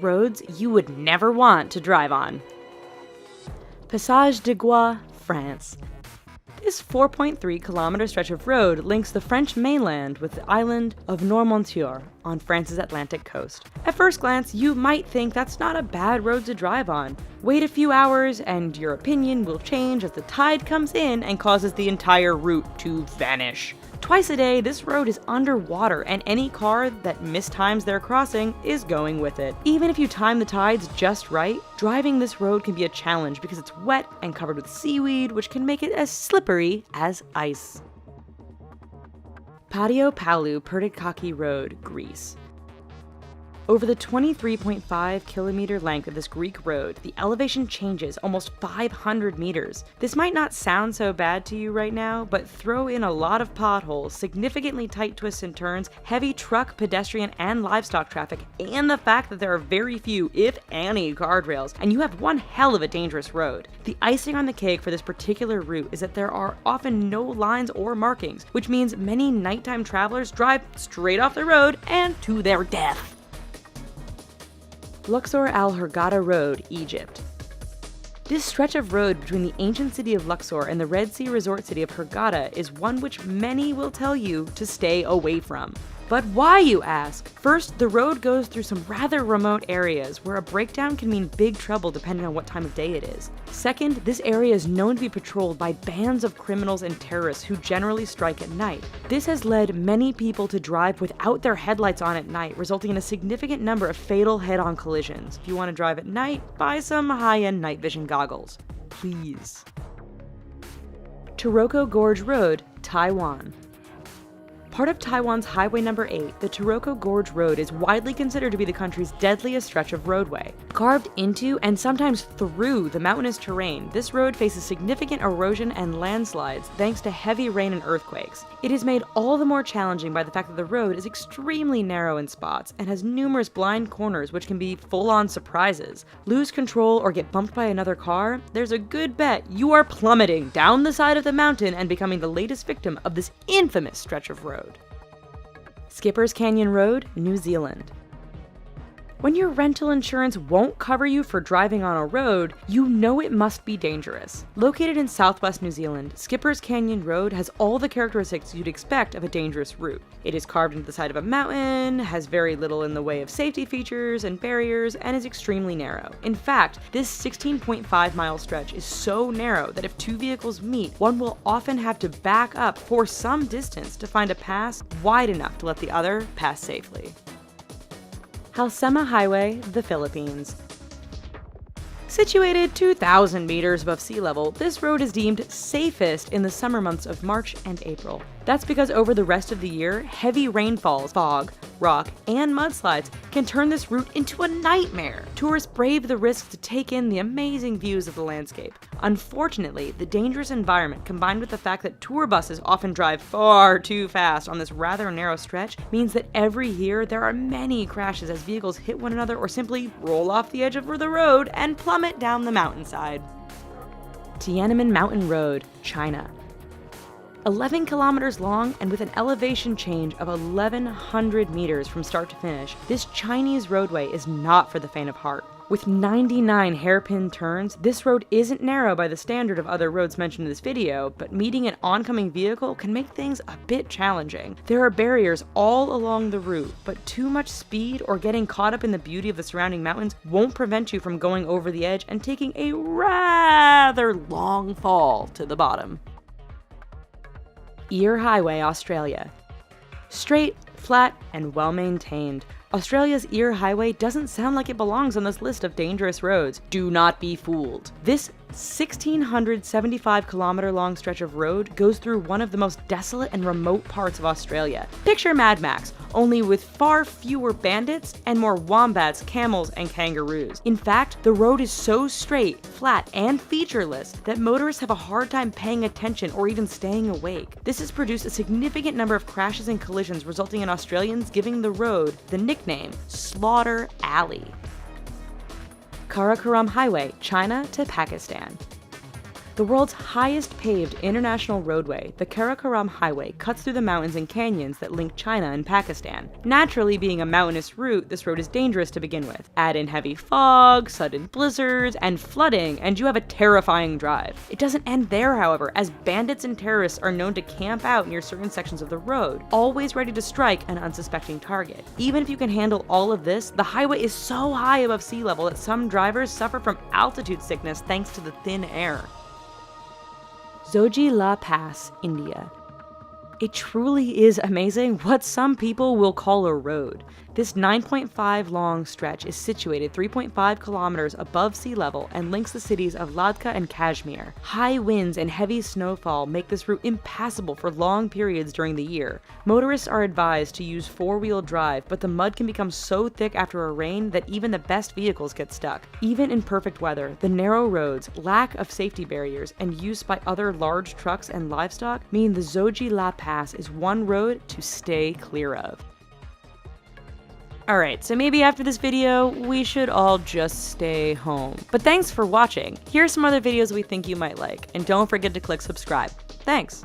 roads you would never want to drive on. Passage de Gois, France. This 4.3-kilometer stretch of road links the French mainland with the island of Noirmoutier on France's Atlantic coast. At first glance, you might think that's not a bad road to drive on. Wait a few hours and your opinion will change as the tide comes in and causes the entire route to vanish. Twice a day, this road is underwater, and any car that mistimes their crossing is going with it. Even if you time the tides just right, driving this road can be a challenge because it's wet and covered with seaweed, which can make it as slippery as ice. Patio Palu Pertikachi Road, Greece. Over the 23.5-kilometer length of this Greek road, the elevation changes almost 500 meters. This might not sound so bad to you right now, but throw in a lot of potholes, significantly tight twists and turns, heavy truck, pedestrian, and livestock traffic, and the fact that there are very few, if any, guardrails, and you have one hell of a dangerous road. The icing on the cake for this particular route is that there are often no lines or markings, which means many nighttime travelers drive straight off the road and to their death. Luxor Al Hurghada Road, Egypt. This stretch of road between the ancient city of Luxor and the Red Sea resort city of Hurghada is one which many will tell you to stay away from. But why, you ask? First, the road goes through some rather remote areas where a breakdown can mean big trouble depending on what time of day it is. Second, this area is known to be patrolled by bands of criminals and terrorists who generally strike at night. This has led many people to drive without their headlights on at night, resulting in a significant number of fatal head-on collisions. If you want to drive at night, buy some high-end night vision goggles. Please. Taroko Gorge Road, Taiwan. Part of Taiwan's Highway Number 8, the Taroko Gorge Road is widely considered to be the country's deadliest stretch of roadway. Carved into and sometimes through the mountainous terrain, this road faces significant erosion and landslides thanks to heavy rain and earthquakes. It is made all the more challenging by the fact that the road is extremely narrow in spots and has numerous blind corners which can be full-on surprises. Lose control or get bumped by another car? There's a good bet you are plummeting down the side of the mountain and becoming the latest victim of this infamous stretch of road. Skipper's Canyon Road, New Zealand. When your rental insurance won't cover you for driving on a road, you know it must be dangerous. Located in southwest New Zealand, Skipper's Canyon Road has all the characteristics you'd expect of a dangerous route. It is carved into the side of a mountain, has very little in the way of safety features and barriers, and is extremely narrow. In fact, this 16.5-mile stretch is so narrow that if two vehicles meet, one will often have to back up for some distance to find a pass wide enough to let the other pass safely. Halsema Highway, the Philippines. Situated 2,000 meters above sea level, this road is deemed safest in the summer months of March and April. That's because over the rest of the year, heavy rainfalls, fog, rock, and mudslides can turn this route into a nightmare. Tourists brave the risk to take in the amazing views of the landscape. Unfortunately, the dangerous environment combined with the fact that tour buses often drive far too fast on this rather narrow stretch means that every year there are many crashes as vehicles hit one another or simply roll off the edge of the road and plummet down the mountainside. Tiananmen Mountain Road, China. 11 kilometers long and with an elevation change of 1,100 meters from start to finish, this Chinese roadway is not for the faint of heart. With 99 hairpin turns, this road isn't narrow by the standard of other roads mentioned in this video, but meeting an oncoming vehicle can make things a bit challenging. There are barriers all along the route, but too much speed or getting caught up in the beauty of the surrounding mountains won't prevent you from going over the edge and taking a rather long fall to the bottom. Eyre Highway, Australia. Straight, flat, and well-maintained, Australia's Eyre Highway doesn't sound like it belongs on this list of dangerous roads. Do not be fooled. This 1,675-kilometer long stretch of road goes through one of the most desolate and remote parts of Australia. Picture Mad Max, only with far fewer bandits and more wombats, camels, and kangaroos. In fact, the road is so straight, flat, and featureless that motorists have a hard time paying attention or even staying awake. This has produced a significant number of crashes and collisions, resulting in Australians giving the road the nickname Slaughter Alley. Karakoram Highway, China to Pakistan. The world's highest paved international roadway, the Karakoram Highway, cuts through the mountains and canyons that link China and Pakistan. Naturally, being a mountainous route, this road is dangerous to begin with. Add in heavy fog, sudden blizzards, and flooding, and you have a terrifying drive. It doesn't end there, however, as bandits and terrorists are known to camp out near certain sections of the road, always ready to strike an unsuspecting target. Even if you can handle all of this, the highway is so high above sea level that some drivers suffer from altitude sickness thanks to the thin air. Zoji La Pass, India. It truly is amazing what some people will call a road. This 9.5 long stretch is situated 3.5 kilometers above sea level and links the cities of Ladakh and Kashmir. High winds and heavy snowfall make this route impassable for long periods during the year. Motorists are advised to use four-wheel drive, but the mud can become so thick after a rain that even the best vehicles get stuck. Even in perfect weather, the narrow roads, lack of safety barriers, and use by other large trucks and livestock mean the Zoji La Pass is one road to stay clear of. Alright, so maybe after this video, we should all just stay home. But thanks for watching. Here are some other videos we think you might like, and don't forget to click subscribe. Thanks!